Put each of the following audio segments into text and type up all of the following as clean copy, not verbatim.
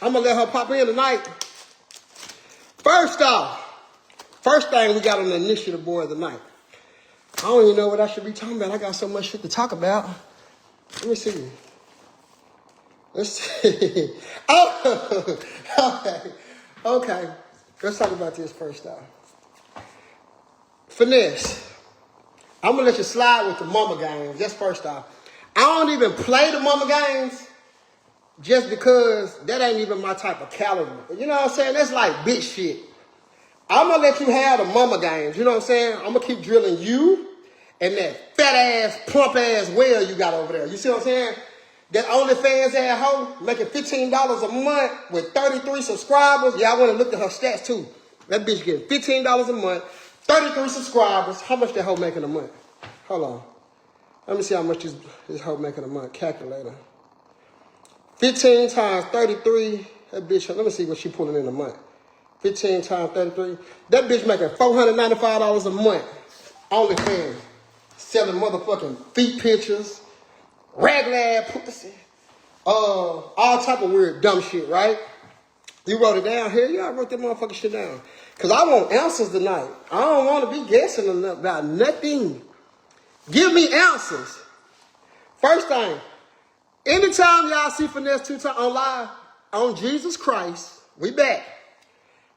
I'm gonna let her pop in tonight. First thing we got on the initiative board tonight. I don't even know what I should be talking about. I got so much shit to talk about. Let me see. Let's see. Oh, okay. Let's talk about this first off. Finesse. I'm gonna let you slide with the mama games. That's first off. I don't even play the mama games just because that ain't even my type of caliber. You know what I'm saying? That's like bitch shit. I'm gonna let you have the mama games. You know what I'm saying? I'm gonna keep drilling you and that fat ass, plump ass whale you got over there. You see what I'm saying? That OnlyFans ass hoe making $15 a month with 33 subscribers. Yeah, I went and looked at her stats too. That bitch getting $15 a month, 33 subscribers. How much that hoe making a month? Hold on. Let me see how much this hoe making a month. Calculator. 15 times 33. That bitch, let me see what she pulling in a month. 15 times 33. That bitch making $495 a month. OnlyFans. Selling motherfucking feet pictures. Raglan pussy. All type of weird dumb shit, right? You wrote it down here? Yeah, I wrote that motherfucking shit down. Because I want answers tonight. I don't want to be guessing about nothing. Give me answers. First thing, anytime y'all see Finesse 2 times on live, on Jesus Christ, we back.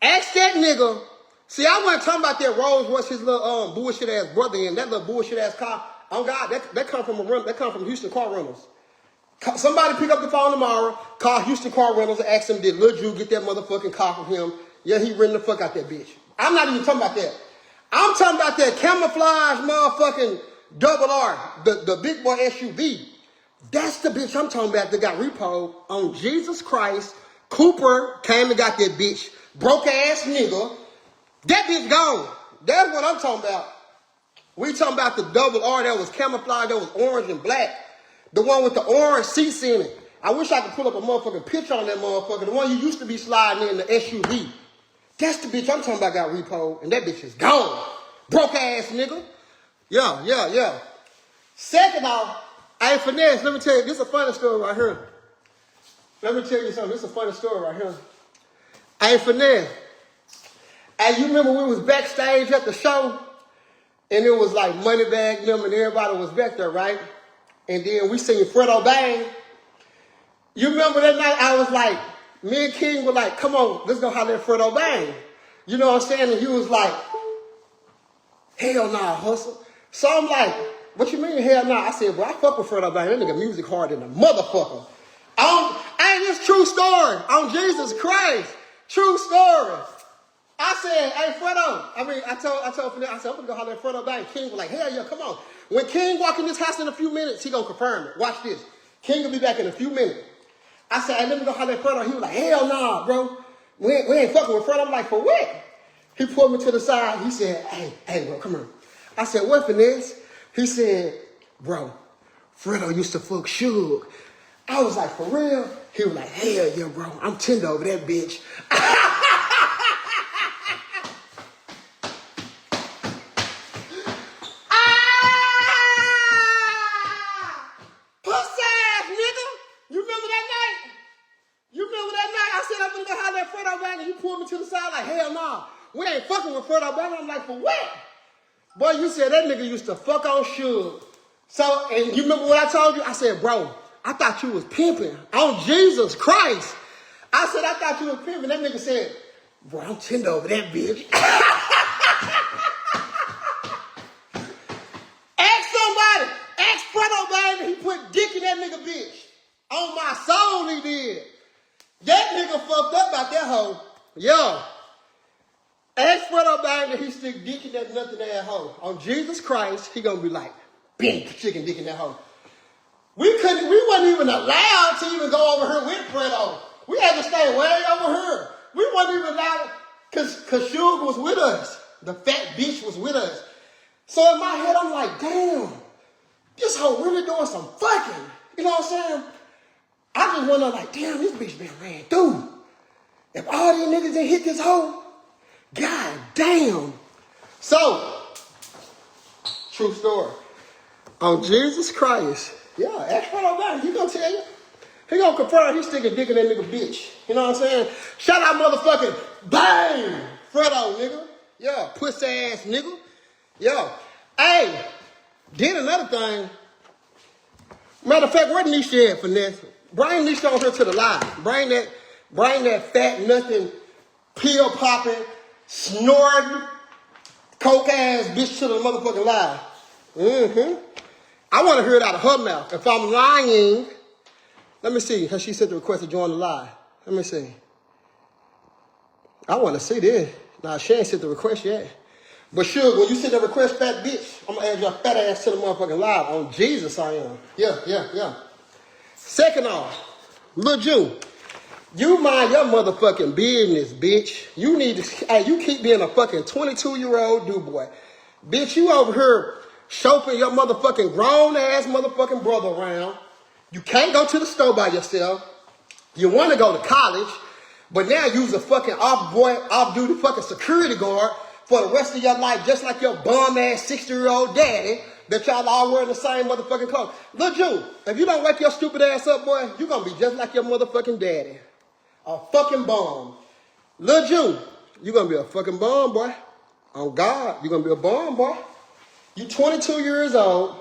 Ask that nigga. See, I wasn't talking about that Rolls Royce, his little bullshit ass brother in that little bullshit ass car. Oh God, that come from Houston Car Rentals. Somebody pick up the phone tomorrow, call Houston Car Rentals and ask them, did Lil Drew get that motherfucking car from him? Yeah, he rented the fuck out that bitch. I'm not even talking about that. I'm talking about that camouflage motherfucking double R, the big boy SUV. That's the bitch I'm talking about that got repoed on Jesus Christ. Cooper came and got that bitch. Broke ass nigga. That bitch gone. That's what I'm talking about. We talking about the double R that was camouflage, that was orange and black. The one with the orange seats in it. I wish I could pull up a motherfucking picture on that motherfucker. The one you used to be sliding in the SUV. That's the bitch I'm talking about got repoed. And that bitch is gone. Broke ass nigga. Yeah. Second off, hey, Finesse, let me tell you, this is a funny story right here. Let me tell you something. This is a funny story right here. Hey, Finesse. Hey, you remember we was backstage at the show? And it was like Moneybag them and everybody was back there, right? And then we seen Fredo Bang. You remember that night I was like, me and King were like, come on, let's go holler at Fredo Bang. You know what I'm saying? And he was like, hell nah, hustle. So I'm like, what you mean hell nah? I said, bro, I fuck with Fredo Bang. That nigga music hard than a motherfucker. Ain't this true story on Jesus Christ? True story. I said, hey, Fredo. I told Finesse, I said, I'm gonna go holler at Fredo Bang. King was like, hell yeah, come on. When King walk in this house in a few minutes, he gonna confirm it. Watch this. King will be back in a few minutes. I said, hey, let me go holler at Fredo. He was like, hell nah, bro. We ain't fucking with Fredo. I'm like, for what? He pulled me to the side. He said, hey, bro, come here. I said, what, Finesse? He said, bro, Fredo used to fuck Suge. I was like, for real? He was like, hell yeah, bro. I'm tender over that bitch. We ain't fucking with Fredo Bang. I'm like, for what? Boy, you said that nigga used to fuck on Suge. So, and you remember what I told you? I said, bro, I thought you was pimping on Jesus Christ. I said, I thought you was pimping. That nigga said, bro, I'm tender over that bitch. Ask somebody. Ask Fredo Bang. He put dick in that nigga bitch. On my soul he did. That nigga fucked up about that hoe. Yo. Ask Fredo Bang that he stick dick in that nothing ass hoe. On Jesus Christ, he gonna be like, big chicken dick in that hoe. We wasn't even allowed to even go over here with Fredo. We had to stay way over here. We wasn't even allowed, cause Suge was with us. The fat bitch was with us. So in my head, I'm like, damn, this hoe really doing some fucking. You know what I'm saying? I just wonder like, damn, this bitch been ran through. If all these niggas didn't hit this hoe, God damn. So, true story. On Jesus Christ. Yeah, ask Fredo Bang. He gonna tell you. He gonna confirm he sticking dick in that nigga bitch. You know what I'm saying? Shout out motherfucking bang! Fredo, nigga. Yeah, pussy ass nigga. Yeah. Hey, did another thing. Matter of fact, where Nisha at, Finesse? Bring Nisha on here to the live. Bring that fat, nothing, pill popping, snorting, coke ass bitch to the motherfucking live. I want to hear it out of her mouth. If I'm lying, let me see. Has she sent the request to join the live? Let me see. I want to see this. Nah, she ain't sent the request yet. But sure, when you send the request, fat bitch, I'm going to add your fat ass to the motherfucking live. On Jesus, I am. Yeah. Second off, Lil Jew, you mind your motherfucking business, bitch. You need to, hey, you keep being a fucking 22-year-old dude boy. Bitch, you over here chauffeuring your motherfucking grown-ass motherfucking brother around. You can't go to the store by yourself. You want to go to college, but now you's a fucking off-duty fucking security guard for the rest of your life, just like your bum-ass 60-year-old daddy that y'all all wearing the same motherfucking clothes. Lil Jew, if you don't wake your stupid ass up, boy, you gonna be just like your motherfucking daddy. A fucking bum. Lil Jew, you gonna be a fucking bum, boy. On God, you gonna be a bum, boy. You 22 years old,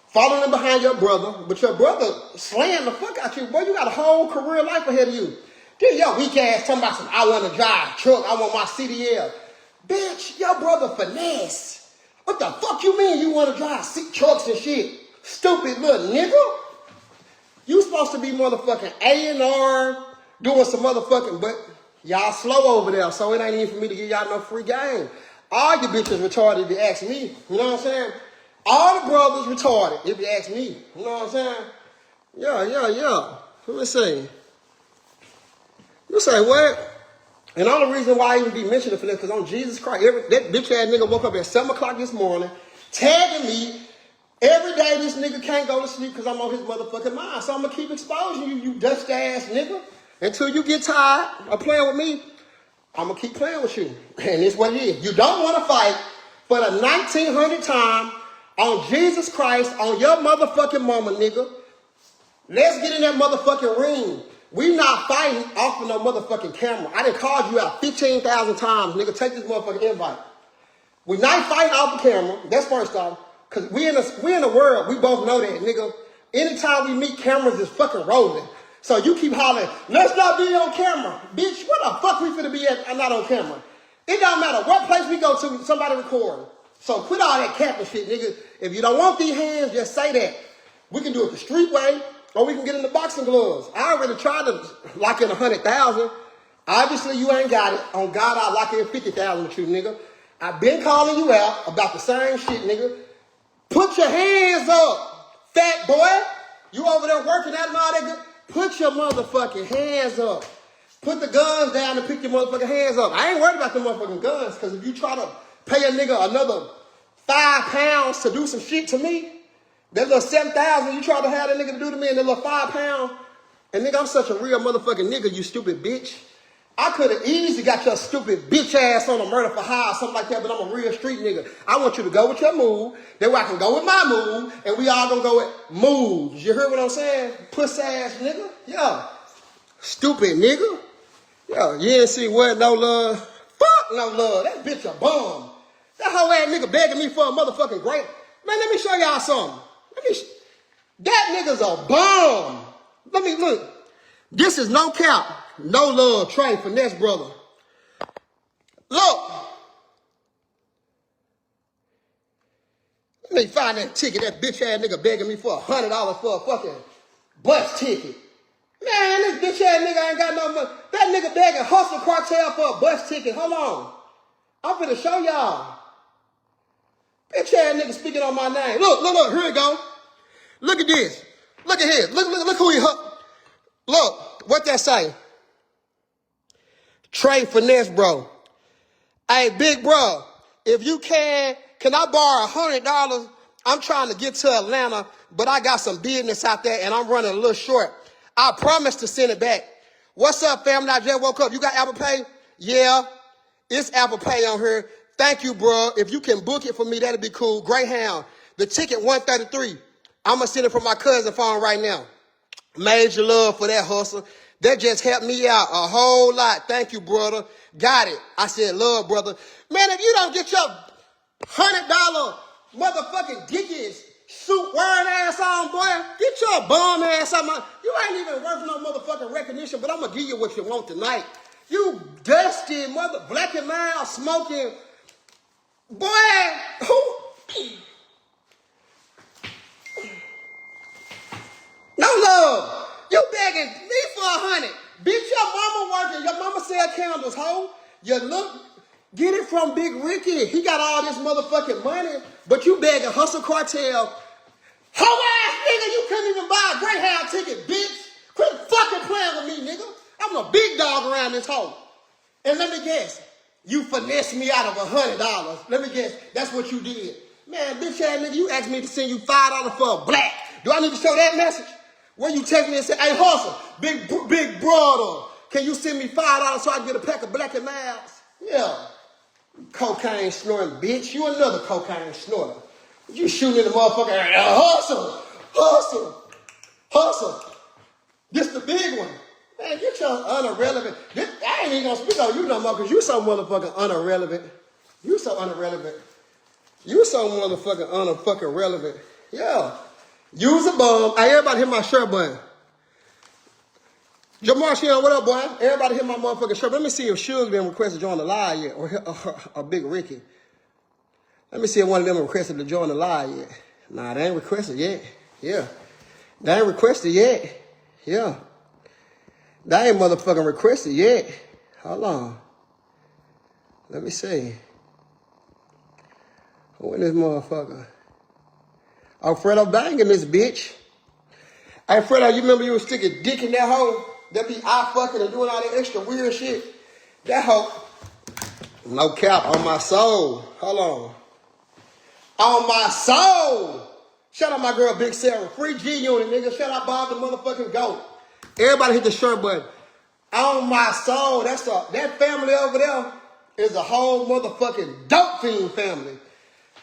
following behind your brother, but your brother slaying the fuck out you, boy. You got a whole career life ahead of you. Then your weak ass talking about some, I want to drive truck, I want my CDL. Bitch, your brother Finesse. What the fuck you mean you want to drive trucks and shit? Stupid little nigga. You supposed to be motherfucking A&R, doing some motherfucking, but y'all slow over there, so it ain't even for me to give y'all no free game. All you bitches retarded if you ask me. You know what I'm saying? All the brothers retarded if you ask me. You know what I'm saying? Yeah. Let me see. You say what? And the only reason why I even be mentioning for this, because on Jesus Christ, that bitch ass nigga woke up at 7 o'clock this morning, tagging me. Every day this nigga can't go to sleep because I'm on his motherfucking mind. So I'm going to keep exposing you, you dust ass nigga. Until you get tired of playing with me, I'm going to keep playing with you. And it's what it is. You don't want to fight for the 1900th time on Jesus Christ, on your motherfucking mama, nigga. Let's get in that motherfucking ring. We not fighting off of no motherfucking camera. I done called you out 15,000 times, nigga. Take this motherfucking invite. We not fighting off the camera. That's first off. Because we in the world. We both know that, nigga. Anytime we meet, cameras is fucking rolling. So you keep hollering, let's not be on camera. Bitch, what the fuck we finna be at? I'm not on camera. It don't matter what place we go to, somebody recording. So quit all that capping shit, nigga. If you don't want these hands, just say that. We can do it the street way, or we can get in the boxing gloves. I already tried to lock in 100,000. Obviously, you ain't got it. On God, I'll lock in 50,000 with you, nigga. I've been calling you out about the same shit, nigga. Put your hands up, fat boy. You over there working out and all that good. Put your motherfucking hands up. Put the guns down and pick your motherfucking hands up. I ain't worried about the motherfucking guns, because if you try to pay a nigga another 5 pounds to do some shit to me, that little 7,000 you try to have that nigga to do to me, and that little 5 pounds, and nigga, I'm such a real motherfucking nigga, you stupid bitch. I could have easily got your stupid bitch ass on a murder for hire or something like that, but I'm a real street nigga. I want you to go with your move, then I can go with my move, and we all gonna go with moves. You heard what I'm saying? Puss ass nigga? Yeah. Stupid nigga? Yeah, you didn't see what? No love? Fuck no love. That bitch a bum. That whole ass nigga begging me for a motherfucking great. Man, let me show y'all something. That nigga's a bum. Let me look. This is no cap. No love, Trey, Finesse, brother. Look. Let me find that ticket. That bitch ass nigga begging me for $100 for a fucking bus ticket. Man, this bitch ass nigga ain't got no money. That nigga begging Hustle Cartel for a bus ticket. Hold on. I'm finna show y'all. Bitch ass nigga speaking on my name. Look, here we go. Look at this. Look at here. Look who he Look, what that say? Trey Finesse, bro. Hey, big bro, if you can I borrow $100? I'm trying to get to Atlanta, but I got some business out there and I'm running a little short. I promise to send it back. What's up, family? I just woke up. You got Apple Pay? Yeah, it's Apple Pay on here. Thank you, bro. If you can book it for me, that'd be cool. Greyhound, the ticket $133. I'm going to send it from my cousin's phone right now. Major love for that hustle. That just helped me out a whole lot. Thank you, brother. Got it. I said, love, brother. Man, if you don't get your $100 motherfucking Dickies suit wearing ass on, boy, get your bum ass on. You ain't even worth no motherfucking recognition, but I'm going to give you what you want tonight. You dusty black and mild smoking, boy, who? No love. You begging me for 100. Bitch, your mama working. Your mama sell candles, hoe. You look, get it from Big Ricky. He got all this motherfucking money, but you begging Hustle Cartel. Hoe ass nigga, you couldn't even buy a Greyhound ticket, bitch. Quit fucking playing with me, nigga. I'm a big dog around this hoe. And let me guess, you finessed me out of $100. Let me guess, that's what you did. Man, bitch ass nigga, you asked me to send you $5 for a black. Do I need to show that message? Where you text me and say, hey, Hustle, big brother, can you send me $5 so I can get a pack of Black and Milds? Yeah. Cocaine snorting bitch. You another cocaine snorter. You shooting in the motherfucker. Hustle. This the big one. Man, get your unirrelevant. I ain't even gonna speak on you no more because you so motherfucking unirrelevant. You so unirrelevant. You so motherfucking relevant. Yeah. Use a bum. Hey, everybody hit my shirt button. Jamarcion, what up, boy? Everybody hit my motherfucking shirt. Let me see if Suge didn't request to join the live yet, or Big Ricky. Let me see if one of them requested to join the live yet. Nah, they ain't requested yet. Yeah. They ain't requested yet. Yeah. They ain't motherfucking requested yet. Hold on. Let me see. Who in this motherfucker? Oh, Fredo banging this bitch. Hey, Fredo, you remember you was sticking dick in that hoe? That be eye fucking and doing all that extra weird shit? That hoe, no cap, on my soul. Hold on. On my soul. Shout out my girl, Big Sarah. Free G Unit, nigga. Shout out Bob the motherfucking GOAT. Everybody hit the shirt button. On my soul. That family over there is a whole motherfucking dope fiend family.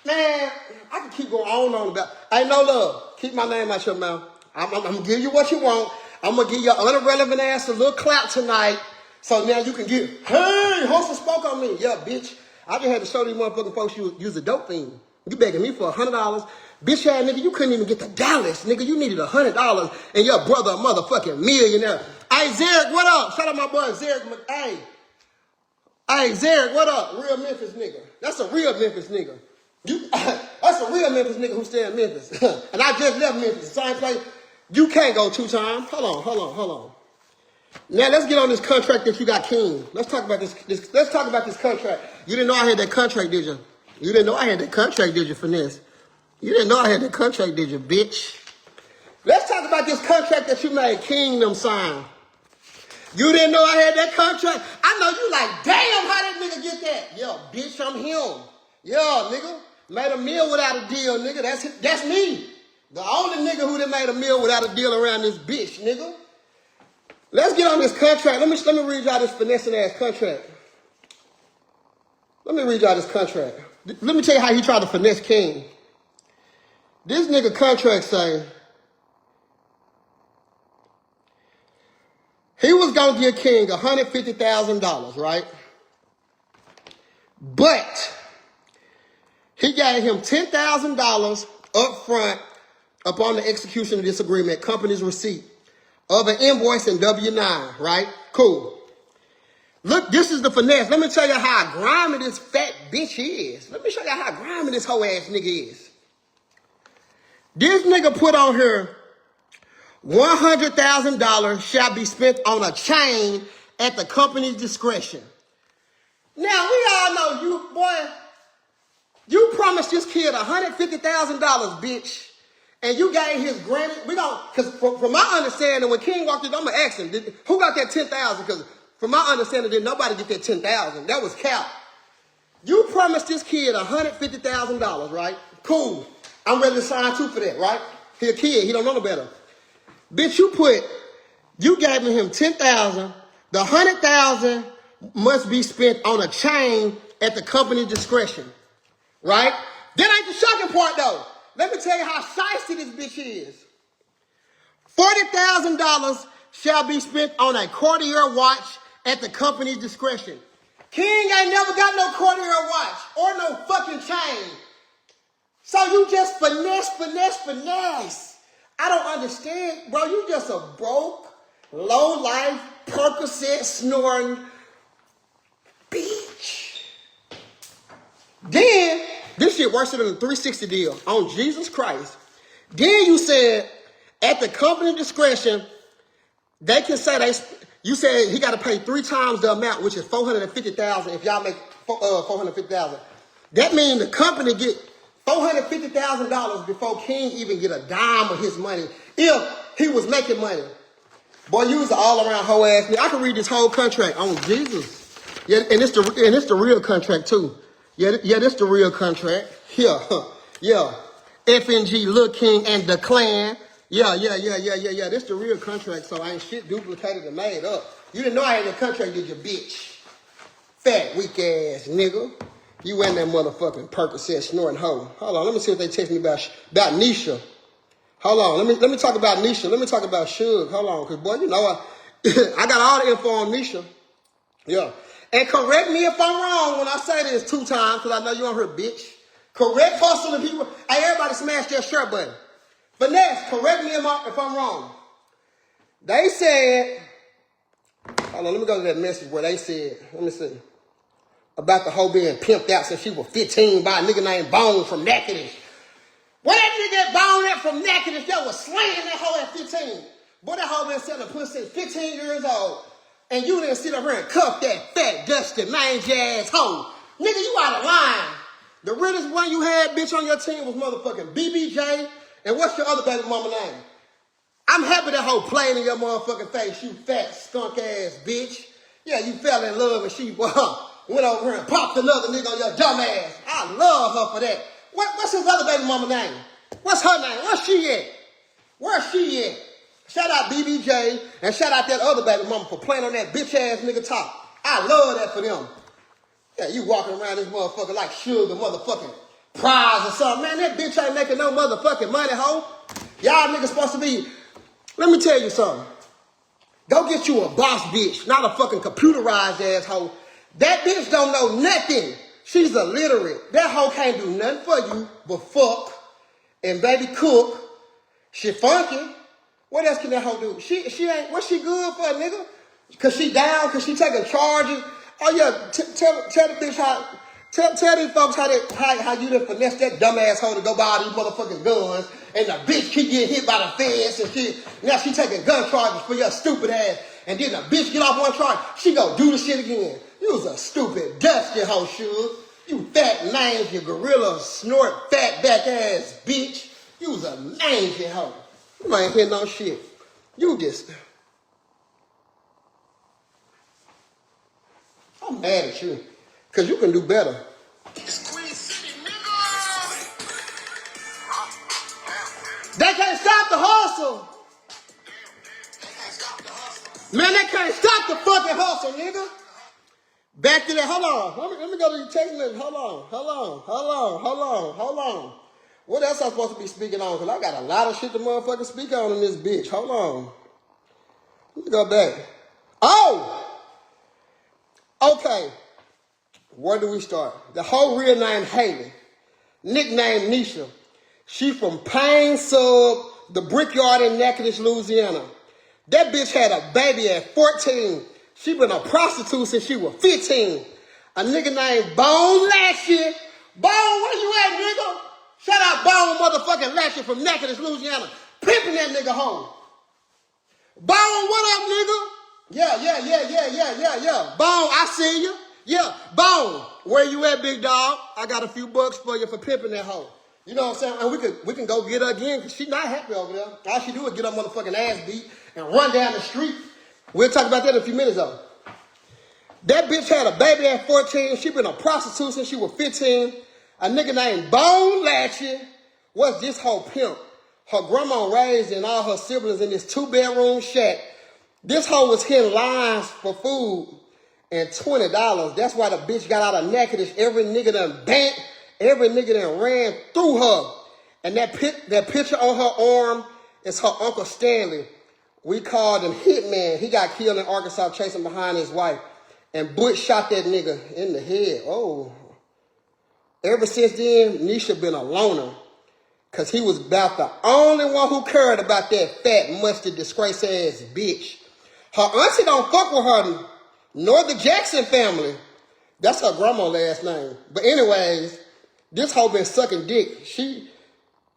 Man, I can keep going on about. Hey, no love. Keep my name out your mouth. I'm going to give you what you want. I'm going to give your unirrelevant ass a little clap tonight. So now you can get, hey, Hustle spoke on me. Yeah, bitch. I just had to show these motherfucking folks you was a dope fiend. You begging me for $100. Bitch ass nigga, you couldn't even get the Dallas. Nigga, you needed $100 and your brother a motherfucking millionaire. Hey, Zarek, what up? Shout out my boy Zarek. Hey, Zarek, what up? Real Memphis nigga. That's a real Memphis nigga. That's a real Memphis nigga who stay in Memphis. And I just left Memphis, the same place. You can't go 2 times. Hold on. Now let's get on this contract that you got, King. Let's talk about this. Let's talk about this contract. You didn't know I had that contract, did you? You didn't know I had that contract, did you, Finesse? You didn't know I had that contract, did you, bitch? Let's talk about this contract that you made Kingdom sign. You didn't know I had that contract? I know you like, damn, how that nigga get that? Yo, bitch, I'm him. Yeah, nigga. Made a meal without a deal, nigga. That's me. The only nigga who done made a meal without a deal around this bitch, nigga. Let's get on this contract. Let me read y'all this finessing ass contract. Let me read y'all this contract. Let me tell you how he tried to finesse King. This nigga contract saying he was gonna give King $150,000, right? But he gave him $10,000 up front upon the execution of this agreement, company's receipt of an invoice and W-9, right? Cool. Look, this is the finesse. Let me tell you how grimy this fat bitch is. Let me show you how grimy this hoe ass nigga is. This nigga put on here $100,000 shall be spent on a chain at the company's discretion. Now, we all know you, boy, you promised this kid $150,000, bitch. And you gave his granny, because from my understanding, when King walked in, I'm going to ask him, who got that $10,000? Because from my understanding, did nobody get that $10,000? That was cap. You promised this kid $150,000, right? Cool. I'm ready to sign too for that, right? He a kid. He don't know no better. Bitch, you gave him $10,000. The $100,000 must be spent on a chain at the company's discretion, right? That ain't the shocking part, though. Let me tell you how shiesty this bitch is. $40,000 shall be spent on a Cartier watch at the company's discretion. King ain't never got no Cartier watch or no fucking chain. So you just finesse. I don't understand, bro. You just a broke, low-life, Percocet snoring bitch. Then, this shit worse than a 360 deal on Jesus Christ. Then you said, at the company discretion, they can say you said he got to pay 3 times the amount, which is $450,000 if y'all make $450,000. That means the company get $450,000 before King even get a dime of his money if he was making money. Boy, you was an all-around hoe ass nigga. I can read this whole contract on Jesus. Yeah, and it's the real contract too. Yeah, this the real contract. Yeah. FNG, Lil King, and the Clan. Yeah. This the real contract, so ain't shit duplicated and made up. You didn't know I had a contract, did you, bitch? Fat, weak ass nigga. You and that motherfucking Percocet snoring hoe. Hold on, let me see what they text me about Nisha. Hold on, let me talk about Nisha. Let me talk about Suge. Hold on, because boy, you know I got all the info on Nisha. Yeah. And correct me if I'm wrong when I say this 2 times, because I know you on her, bitch. Correct hustling people. Hey, everybody smash that share button. Finesse, correct me if I'm wrong. They said, hold on, let me go to that message where they said, let me see. About the hoe being pimped out since she was 15 by a nigga named Bone from Natchitoches. Where that nigga Bone at from Natchitoches that was slaying that hoe at 15? Boy, that hoe been selling pussy since 15 years old. And you didn't sit up here and cuff that fat, dusty, mangy ass hoe. Nigga, you out of line. The realest one you had, bitch, on your team was motherfucking BBJ. And what's your other baby mama name? I'm happy that hoe playing in your motherfucking face, you fat, skunk ass bitch. Yeah, you fell in love and she went over here and popped another nigga on your dumb ass. I love her for that. What's his other baby mama name? What's her name? Where's she at? Where's she at? Shout out BBJ and shout out that other baby mama for playing on that bitch ass nigga top. I love that for them. Yeah, you walking around this motherfucker like Sugar motherfucking prize or something. Man, that bitch ain't making no motherfucking money, hoe. Y'all niggas supposed to be, let me tell you something. Go get you a boss bitch, not a fucking computerized asshole. That bitch don't know nothing. She's illiterate. That hoe can't do nothing for you but fuck and baby cook. She funky. What else can that hoe do? She ain't, what's she good for, nigga? Cause she down, cause she taking charges. Oh yeah, tell the bitch how, tell these folks how you done finesse that dumb asshole to go buy all these motherfucking guns, and the bitch keep getting hit by the feds and shit. Now she taking gun charges for your stupid ass, and then the bitch get off one charge, she go do the shit again. You was a stupid, dusty hoe, Suge. You fat, mangy, gorilla, snort, fat back ass bitch. You was a mangy hoe. You ain't hear no shit. You just... I'm mad at you. Because you can do better. They can't stop the hustle. Man, they can't stop the fucking hustle, nigga. Back to that. Hold on. Let me go to the text list. Hold on. What else I'm supposed to be speaking on? Because I got a lot of shit to motherfucking speak on in this bitch. Hold on. Let me go back. Oh! Okay. Where do we start? The whole real name Haley. Nickname Nisha. She from Payne Sub, the Brickyard in Natchitoches, Louisiana. That bitch had a baby at 14. She been a prostitute since she was 15. A nigga named Bone Lashley. Bone, where you at, nigga? Shout out Bone motherfucking Lashley from Natchitoches, Louisiana. Pimping that nigga home. Bone, what up, nigga? Yeah. Bone, I see you. Yeah, Bone, where you at, big dog? I got a few bucks for you for pimping that hoe. You know what I'm saying? And we can go get her again because she not happy over there. All she do is get her motherfucking ass beat and run down the street. We'll talk about that in a few minutes, though. That bitch had a baby at 14. She been a prostitute since she was 15. A nigga named Bone Lashley was this whole pimp. Her grandma raised and all her siblings in this 2-bedroom shack. This hoe was hitting lines for food and $20. That's why the bitch got out of Natchitoches. Every nigga done ran through her. And that picture on her arm It's her Uncle Stanley. We called him Hitman. He got killed in Arkansas chasing behind his wife. And Butch shot that nigga in the head. Oh. Ever since then, Nisha been a loner. Because he was about the only one who cared about that fat, musty, disgrace-ass bitch. Her auntie don't fuck with her, nor the Jackson family. That's her grandma last name. But anyways, this hoe been sucking dick.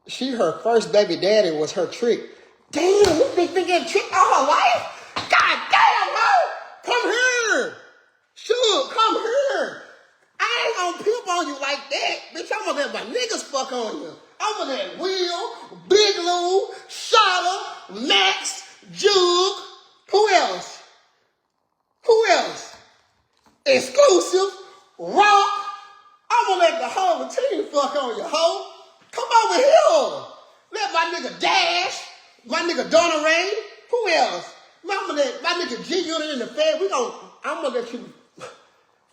Her first baby daddy was her trick. Damn, this bitch been getting tricked all her life? God damn, hoe! Come here! Shoot, come here! I ain't gonna pimp on you like that. Bitch, I'm gonna let my niggas fuck on you. I'm gonna let Will, Big Lou, Shada, Max, Jug. Who else? Who else? Exclusive, Rock. I'm gonna let the whole team fuck on you, hoe. Come over here. Let my nigga Dash, my nigga Donna Ray. Who else? I'm gonna let my nigga G Unit in the Fed. I'm gonna let you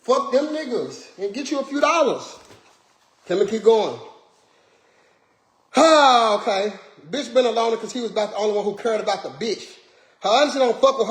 fuck them niggas and get you a few dollars. Can we keep going? Ah, okay. Bitch been alone because he was about the only one who cared about the bitch. Her auntie don't fuck with her.